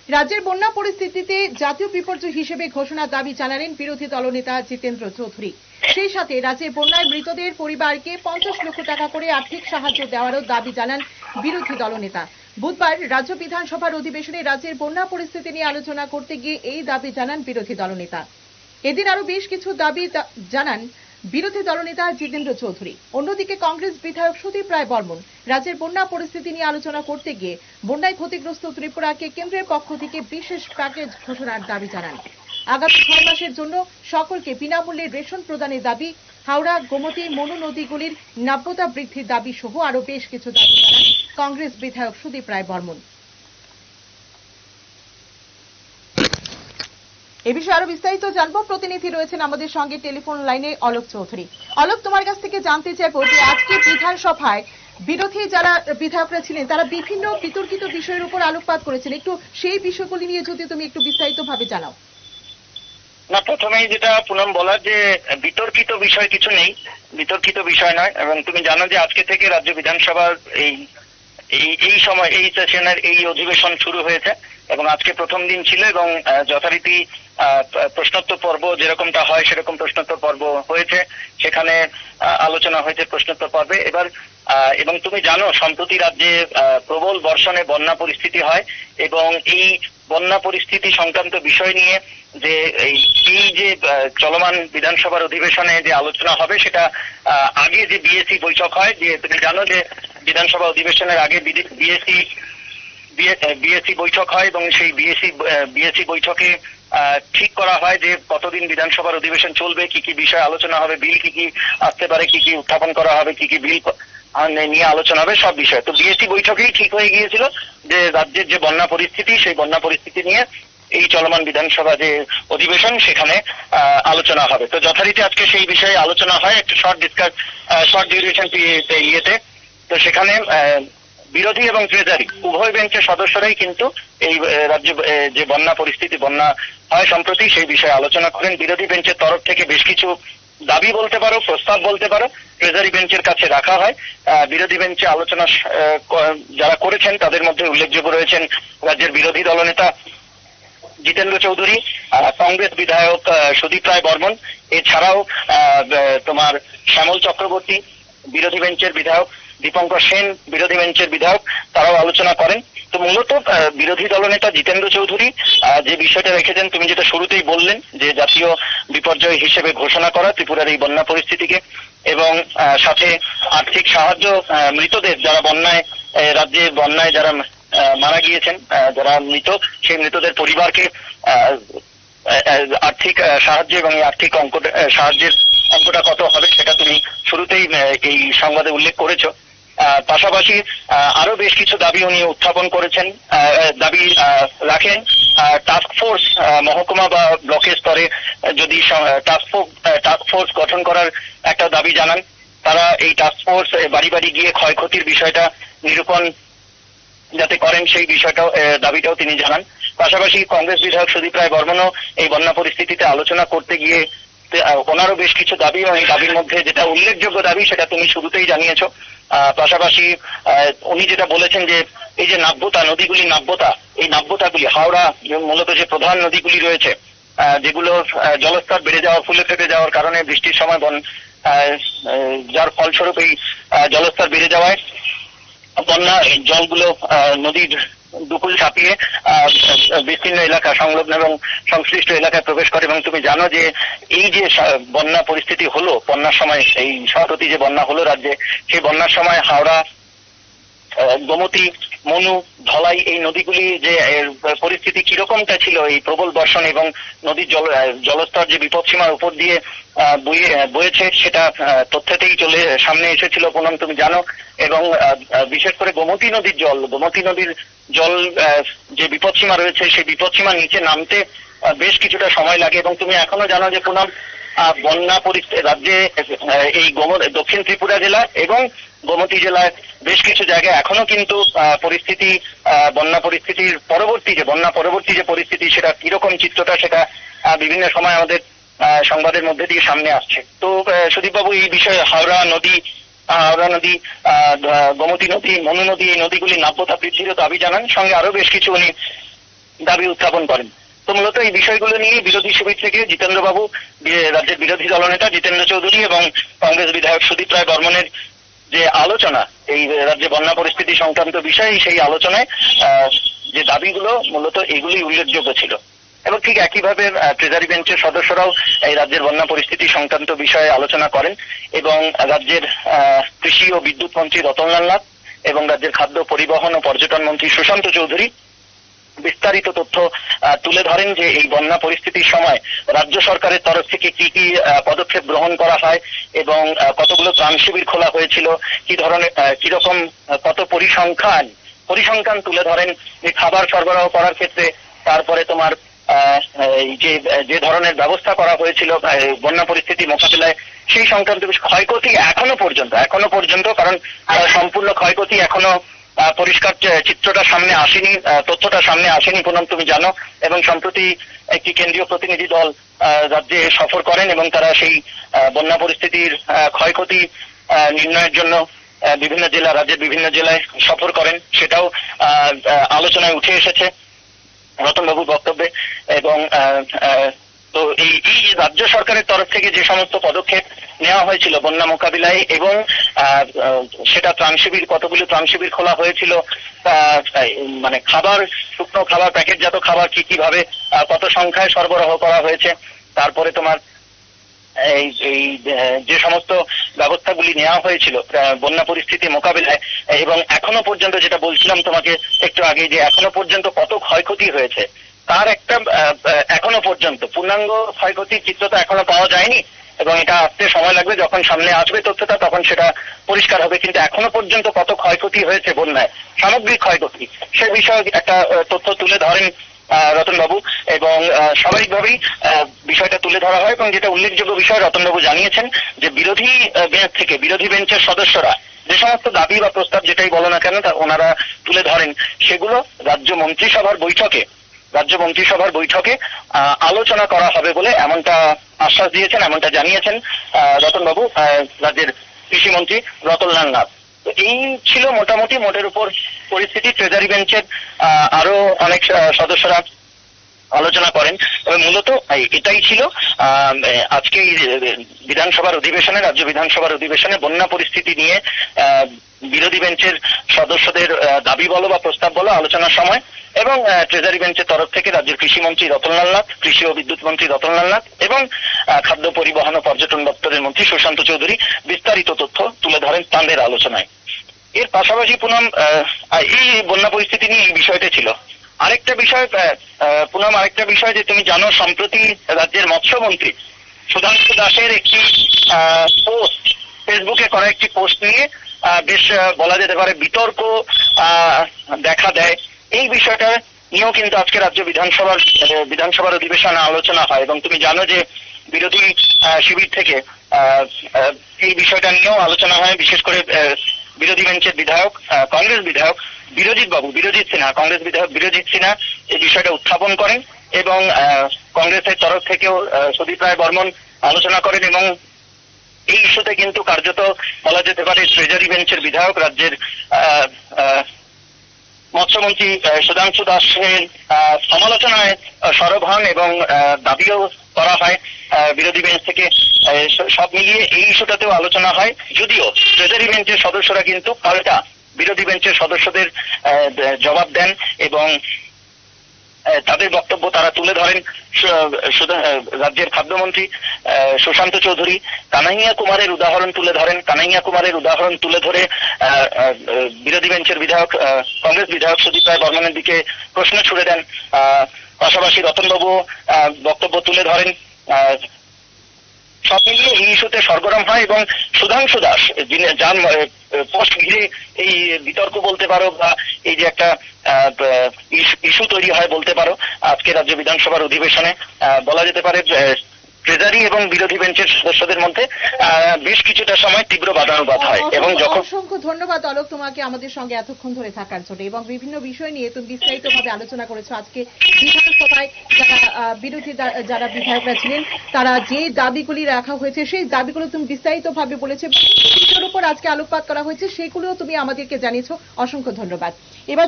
রাজ্যের বন্যা পরিস্থিতিতে জাতীয় বিপর্যয় হিসেবে ঘোষণার দাবি জানালেন বিরোধী দলনেতা জিতেন্দ্র চৌধুরী। সেই সাথে রাজ্যের বন্যায় মৃতদের পরিবারকে 50 লক্ষ টাকা করে আর্থিক সাহায্য দেওয়ারও দাবি জানান বিরোধী দলনেতা। বুধবার রাজ্য বিধানসভার অধিবেশনে রাজ্যের বন্যা পরিস্থিতি নিয়ে আলোচনা করতে গিয়ে এই দাবি জানান বিরোধী দলনেতা। এদিন আরো বেশ কিছু দাবি জানান বিরোধী দলনেতা জিতেন্দ্র চৌধুরী। অন্যদিকে কংগ্রেস বিধায়ক সুদীপ রায় বর্মন রাজ্যের বন্যা পরিস্থিতি নিয়ে আলোচনা করতে গিয়ে বন্যায় ক্ষতিগ্রস্ত ত্রিপুরাকে কেন্দ্রের পক্ষ থেকে বিশেষ প্যাকেজ ঘোষণার দাবি জানান। আগামী 6 মাসের জন্য সকলকে বিনামূল্যে রেশন প্রদানের দাবি, হাওড়া, গোমতী, মনু নদীগুলির নাব্যতা বৃদ্ধির দাবি সহ আরো বেশ কিছু দাবি জানান কংগ্রেস বিধায়ক সুদীপ রায় বর্মন। এ বিষয়ে আরো বিস্তারিত জানবো। প্রতিনিধি রয়েছেন আমাদের সঙ্গে টেলিফোন লাইনে অলোক চৌধুরী। অলোক, তোমার কাছ থেকে জানতে চাইবো যে আজকে বিধানসভায় বিরোধী যারা বিধায়করা ছিলেন তারা বিভিন্ন বিতর্কিত বিষয়ের উপর আলোকপাত করেছেন, একটু সেই বিষয়গুলি নিয়ে যদি তুমি একটু বিস্তারিত ভাবে জানাও। না, প্রথমেই যেটা পুনম বলার যে বিতর্কিত বিষয় কিছু নেই, বিতর্কিত বিষয় নয়। এবং তুমি জানো যে আজকে থেকে রাজ্য বিধানসভার এই সময় এই সেশনের এই অধিবেশন শুরু হয়েছে এবং আজকে প্রথম দিন ছিল এবং যথারীতি প্রশ্নোত্তর পর্ব যেরকমটা হয় সেরকম প্রশ্নোত্তর পর্ব হয়েছে, সেখানে আলোচনা হয়েছে প্রশ্নোত্তর পর্বে। এবং তুমি জানো সম্প্রতি রাজ্যে প্রবল বর্ষণে বন্যা পরিস্থিতি হয় এবং এই বন্যা পরিস্থিতি সংক্রান্ত বিষয় নিয়ে যে এই যে চলমান বিধানসভার অধিবেশনে যে আলোচনা হবে সেটা আগে যে বিএসি বৈঠক হয়, যে তুমি জানো যে বিধানসভা অধিবেশনের আগে বিএসি বৈঠক হয় এবং সেই বিএসি বৈঠকে ঠিক করা হয় যে কতদিন বিধানসভার অধিবেশন চলবে, কি কি বিষয় আলোচনা হবে, বিল কি কি আসতে পারে, কি কি উত্থাপন করা হবে, কি কি বিল নিয়ে আলোচনা হবে, সব বিষয়। তো বিএসি বৈঠকেই ঠিক হয়ে গিয়েছিল যে রাজ্যের যে বন্যা পরিস্থিতি সেই বন্যা পরিস্থিতি নিয়ে এই চলমান বিধানসভা যে অধিবেশন সেখানে আলোচনা হবে। তো যথারীতি আজকে সেই বিষয়ে আলোচনা হয় একটা শর্ট ডিউরেশন ইয়েতে। তো সেখানে বিরোধী এবং ট্রেজারি উভয় বেঞ্চের সদস্যরাই কিন্তু এই রাজ্যে যে বন্যা পরিস্থিতি, বন্যা হয় সম্প্রতি, সেই বিষয়ে আলোচনা করেন। বিরোধী বেঞ্চের তরফ থেকে বেশ কিছু দাবি বলতে পারো, প্রস্তাব বলতে পারো, ট্রেজারি বেঞ্চের কাছে রাখা হয়। বিরোধী বেঞ্চে আলোচনা যারা করেছেন তাদের মধ্যে উল্লেখযোগ্য রয়েছেন রাজ্যের বিরোধী দলনেতা জিতেন্দ্র চৌধুরী, কংগ্রেস বিধায়ক সুদীপ রায় বর্মন, এছাড়াও তোমার শ্যামল চক্রবর্তী বিরোধী বেঞ্চের বিধায়ক, দীপঙ্কর সেন বিরোধী বেঞ্চের বিধায়ক, তারাও আলোচনা করেন। তো মূলত বিরোধী দলনেতা জিতেন্দ্র চৌধুরী যে বিষয়টা রেখেছেন, তুমি যেটা শুরুতেই বললেন যে জাতীয় বিপর্যয় হিসেবে ঘোষণা করা ত্রিপুরার এই বন্যা পরিস্থিতিকে এবং সাথে আর্থিক সাহায্য মৃতদের, যারা রাজ্যে বন্যায় যারা মারা গিয়েছেন, যারা মৃত, সেই মৃতদের পরিবারকে আর্থিক সাহায্য এবং এই আর্থিক সাহায্যের অঙ্কটা কত হবে সেটা তুমি শুরুতেই এই সংবাদে উল্লেখ করেছো। পাশাপাশি আরো বেশ কিছু দাবি উনি উত্থাপন করেছেন, দাবি রাখেন। টাস্ক ফোর্স মহকুমা বা ব্লকের স্তরে যদি টাস্ক ফোর্স গঠন করার একটা দাবি জানান। তারা এই টাস্ক ফোর্স বাড়ি বাড়ি গিয়ে ক্ষয়ক্ষতির বিষয়টা নিরূপণ যাতে করেন সেই বিষয়টাও দাবিটাও তিনি জানান। পাশাপাশি কংগ্রেস বিধায়ক সুদীপ রায় বর্মনও এই বন্যা পরিস্থিতিতে আলোচনা করতে গিয়ে ওনারও বেশ কিছু দাবি, এবং এই দাবির মধ্যে যেটা উল্লেখযোগ্য দাবি সেটা তুমি শুরুতেই জানিয়েছো। পাশাপাশি উনি যেটা বলেছেন যে এই যে নদীগুলির নাব্যতা, এই নাব্যতাগুলি হাওড়া মূলত যে প্রধান নদীগুলি রয়েছে যেগুলো জলস্তর বেড়ে যাওয়ার, ফুলে ফেপে যাওয়ার কারণে বৃষ্টির সময় যার ফলস্বরূপ এই জলস্তর বেড়ে যাওয়ায় বন্যা জলগুলো নদীর দুকুল ছাপিয়ে বিস্তীর্ণ এলাকা, সংলগ্ন এবং সংশ্লিষ্ট এলাকায় প্রবেশ করে। এবং তুমি জানো যে এই যে বন্যা পরিস্থিতি হলো বন্যার সময়, এই সম্প্রতি যে বন্যা হলো রাজ্যে, সেই বন্যার সময় হাওড়া, গোমতী, মনু, ধলাই এই নদীগুলি যে পরিস্থিতি কিরকমটা ছিল এই প্রবল বর্ষণ এবং নদীর জলস্তর যে বিপদসীমার উপর দিয়ে বয়েছে সেটা তথ্যতেই সামনে এসেছিল পুনম, তুমি জানো। এবং বিশেষ করে গোমতী নদীর জল যে বিপদসীমা রয়েছে সেই বিপদসীমার নিচে নামতে বেশ কিছুটা সময় লাগে। এবং তুমি এখনো জানো যে পুনম বন্যা পরিস্থিতি রাজ্যে এই দক্ষিণ ত্রিপুরা জেলা এবং গোমতী জেলায় বেশ কিছু জায়গায় এখনো কিন্তু বন্যা পরিস্থিতির বন্যা পরবর্তী যে পরিস্থিতি সেটা কিরকম চিত্রটা সেটা বিভিন্ন সময় আমাদের সংবাদের মধ্যে দিয়ে সামনে আসছে। তো সুদীপবাবু এই বিষয়ে হাওড়া নদী, গোমতী নদী, মনু নদী, এই নদীগুলির নাব্যতা বৃদ্ধিরও দাবি জানান। সঙ্গে আরো বেশ কিছু উনি দাবি উত্থাপন করেন। তো মূলত এই বিষয়গুলো নিয়ে বিরোধী শিবির থেকে জিতেন্দ্রবাবু, রাজ্যের বিরোধী দলনেতা জিতেন্দ্র চৌধুরী এবং কংগ্রেস বিধায়ক সুদীপ রায় বর্মনের যে আলোচনা এই রাজ্যে বন্যা পরিস্থিতি সংক্রান্ত বিষয়ে, সেই আলোচনায় যে দাবিগুলো মূলত এগুলি উল্লেখযোগ্য ছিল। এবং ঠিক একইভাবে ট্রেজারি বেঞ্চের সদস্যরাও এই রাজ্যের বন্যা পরিস্থিতি সংক্রান্ত বিষয়ে আলোচনা করেন এবং রাজ্যের কৃষি ও বিদ্যুৎ মন্ত্রী রতনলাল নাথ এবং রাজ্যের খাদ্য, পরিবহন ও পর্যটন মন্ত্রী সুশান্ত চৌধুরী বিস্তারিত তথ্য তুলে ধরেন যে এই বন্যা পরিস্থিতির সময় রাজ্য সরকারের তরফ থেকে কি কি পদক্ষেপ গ্রহণ করা হয় এবং কতগুলো ত্রাণ শিবির খোলা হয়েছিল, কি ধরনের কিরকম কত পরিসংখ্যান তুলে ধরেন যে খাবার সরবরাহ করার ক্ষেত্রে। তারপরে তোমার যে ধরনের ব্যবস্থা করা হয়েছিল বন্যা পরিস্থিতি মোকাবিলায় সেই সংক্রান্ত ক্ষয়ক্ষতি এখনো পর্যন্ত কারণ সম্পূর্ণ ক্ষয়ক্ষতি এখনো পরিষ্কার চিত্রটা সামনে আসেনি, তথ্যটা সামনে আসেনি পুনম, তুমি জানো। এবং সম্প্রতি একটি কেন্দ্রীয় প্রতিনিধি দল রাজ্যে সফর করেন এবং তারা সেই বন্যা পরিস্থিতির ক্ষয়ক্ষতি নির্ণয়ের জন্য রাজ্যের বিভিন্ন জেলায় সফর করেন। সেটাও আলোচনায় উঠে এসেছে রতনবাবুর বক্তব্যে। এবং তো এই রাজ্য সরকারের তরফ থেকে যে সমস্ত পদক্ষেপ নেওয়া হয়েছিল বন্যা মোকাবিলায় এবং সেটা কতগুলো ত্রাণ শিবির খোলা হয়েছিল, মানে খাবার, শুকনো খাবার, প্যাকেটজাত খাবার কিভাবে কত সংখ্যায় সরবরাহ করা হয়েছে, তারপরে তোমার এই যে সমস্ত ব্যবস্থাগুলি নেওয়া হয়েছিল বন্যা পরিস্থিতি মোকাবিলায়, এবং এখনো পর্যন্ত যেটা বলছিলাম তোমাকে একটু আগে, যে এখনো পর্যন্ত কত ক্ষয়ক্ষতি হয়েছে তার একটা এখনো পর্যন্ত পূর্ণাঙ্গ ক্ষয়ক্ষতির চিত্রটা এখনো পাওয়া যায়নি এবং এটা আসতে সময় লাগবে। যখন সামনে আসবে তথ্যটা তখন সেটা পরিষ্কার হবে। কিন্তু এখনো পর্যন্ত কত ক্ষয়ক্ষতি হয়েছে বন্যায়, সামগ্রিক ক্ষয়ক্ষতি, সে বিষয়ে একটা তথ্য তুলে ধরেন রতনবাবু এবং স্বাভাবিকভাবেই বিষয়টা তুলে ধরা হয়। এবং যেটা উল্লেখযোগ্য বিষয়, রতনবাবু জানিয়েছেন যে বিরোধী বেঞ্চের সদস্যরা যে সমস্ত দাবি বা প্রস্তাব যেটাই বলো না কেন তা ওনারা তুলে ধরেন, সেগুলো রাজ্য মন্ত্রিসভার বৈঠকে আলোচনা করা হবে বলে এমনটা আশ্বাস দিয়েছেন, এমনটা জানিয়েছেন রতনবাবু, রাজ্যের কৃষিমন্ত্রী রতনলাল নাথ। তো এই ছিল মোটামুটি মোটের উপর পরিস্থিতি। ট্রেজারি বেঞ্চের আরো অনেক সদস্যরা আলোচনা করেন এবং মূলত এটাই ছিল আজকে রাজ্য বিধানসভার অধিবেশনে বন্যা পরিস্থিতি নিয়ে বিরোধী বেঞ্চের সদস্যদের দাবি বলো বা প্রস্তাব বলো আলোচনার সময়। এবং ট্রেজারি বেঞ্চের তরফ থেকে রাজ্যের কৃষিমন্ত্রী রতনলাল নাথ, কৃষি ও বিদ্যুৎ মন্ত্রী রতনলাল নাথ এবং খাদ্য, পরিবহন ও পর্যটন দপ্তরের মন্ত্রী সুশান্ত চৌধুরী বিস্তারিত তথ্য তুলে ধরেন তাঁদের আলোচনায়। এর পাশাপাশি পুনম এই বন্যা পরিস্থিতি নিয়ে এই বিষয়টা ছিল। আরেকটা বিষয় যে তুমি জানো, সম্প্রতি রাজ্যের মৎস্যমন্ত্রী সুধাংশু দাসের একটি পোস্ট, ফেসবুকে করা একটি পোস্ট নিয়ে বেশ বলা যেতে পারে বিতর্ক দেখা দেয়। এই বিষয়টা নিয়েও কিন্তু আজকে রাজ্য বিধানসভার অধিবেশনে আলোচনা হয় এবং তুমি জানো যে বিরোধী শিবির থেকে এই বিষয়টা নিয়েও আলোচনা হয়। বিশেষ করে বিরোধী বেঞ্চের বিধায়ক, কংগ্রেস বিধায়ক বিরোজিৎ সিনহা এই বিষয়টা উত্থাপন করেন এবং কংগ্রেসের তরফ থেকেও সুদীপ রায় বর্মন আলোচনা করেন। এবং এই ইস্যুতে কিন্তু কার্যত বলা যেতে পারে ট্রেজারি বেঞ্চের বিধায়ক, রাজ্যের মৎস্যমন্ত্রী সুধাংশু দাসের সমালোচনায় সরব হন এবং দাবিও করা হয় বিরোধী বেঞ্চ থেকে। সব মিলিয়ে এই ইস্যুটাতেও আলোচনা হয়, যদিও ট্রেজারি বেঞ্চের সদস্যরা কিন্তু পাল্টা বিরোধী বেঞ্চের সদস্যদের জবাব দেন এবং তাদের বক্তব্য তারা তুলে ধরেন। রাজ্যের খাদ্যমন্ত্রী সুশান্ত চৌধুরী কানাইয়া কুমারের উদাহরণ তুলে ধরে বিরোধী বেঞ্চের কংগ্রেস বিধায়ক সুদীপ রায় বর্মনের দিকে প্রশ্ন ছুড়ে দেন। পাশাপাশি রতনবাবু বক্তব্য তুলে ধরেন। সব মিলিয়ে এই ইস্যুতে সরগরম হয় এবং সুধাংশু দাস যার পোস্ট ঘিরে এই বিতর্ক বলতে পারো বা এই যে একটা ইস্যু তৈরি হয় বলতে পারো, আজকে রাজ্য বিধানসভার অধিবেশনে বলা যেতে পারে ট্রেজারি এবং বিরোধী বেঞ্চের সদস্যদের মধ্যে বেশ কিছুটা সময় তীব্র বাদানুবাদ হয়। এবং অসংখ্য ধন্যবাদ অলোক তোমাকে আমাদের সঙ্গে এতক্ষণ ধরে থাকার জন্য এবং বিভিন্ন বিষয় নিয়ে তুমি বিস্তারিতভাবে আলোচনা করেছো। আজকে বিধানসভায় যারা বিধায়করা ছিলেন তারা যে দাবিগুলি রাখা হয়েছে সেই দাবিগুলো তুমি বিস্তারিতভাবে বলেছো, বিষয়ের উপর আজকে আলোকপাত করা হয়েছে সেগুলো তুমি আমাদেরকে জানিয়েছো। অসংখ্য ধন্যবাদ। এবার